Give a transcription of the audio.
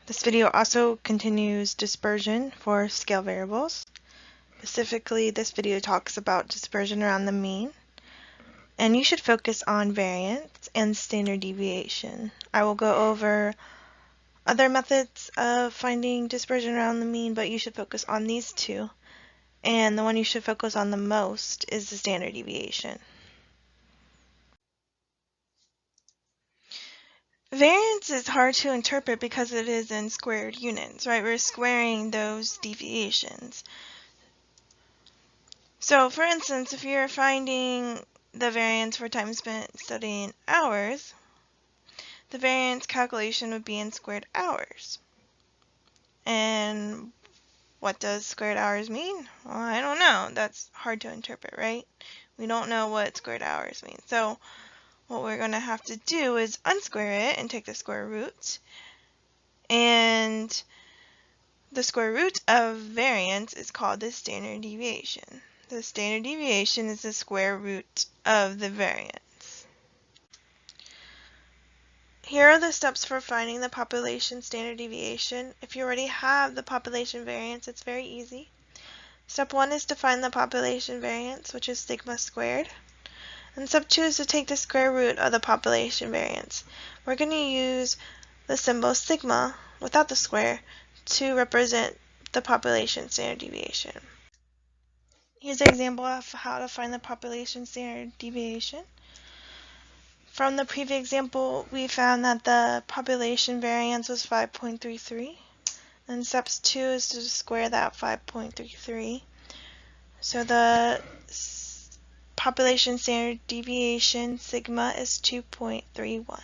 This video also continues dispersion for scale variables. Specifically, this video talks about dispersion around the mean, and you should focus on variance and standard deviation. I will go over other methods of finding dispersion around the mean, but you should focus on these two, and the one you should focus on the most is the standard deviation. Variance is hard to interpret because it is in squared units, right? We're squaring those deviations. So, for instance, if you're finding the variance for time spent studying hours, the variance calculation would be in squared hours. And what does squared hours mean? Well, I don't know. That's hard to interpret, right? We don't know what squared hours mean. So, what we're going to have to do is unsquare it and take the square root. And the square root of variance is called the standard deviation. The standard deviation is the square root of the variance. Here are the steps for finding the population standard deviation. If you already have the population variance, it's very easy. Step 1 is to find the population variance, which is sigma squared. And step 2 is to take the square root of the population variance. We're going to use the symbol sigma, without the square, to represent the population standard deviation. Here's an example of how to find the population standard deviation. From the previous example, we found that the population variance was 5.33. And steps 2 is to square that 5.33. So the population standard deviation sigma is 2.31.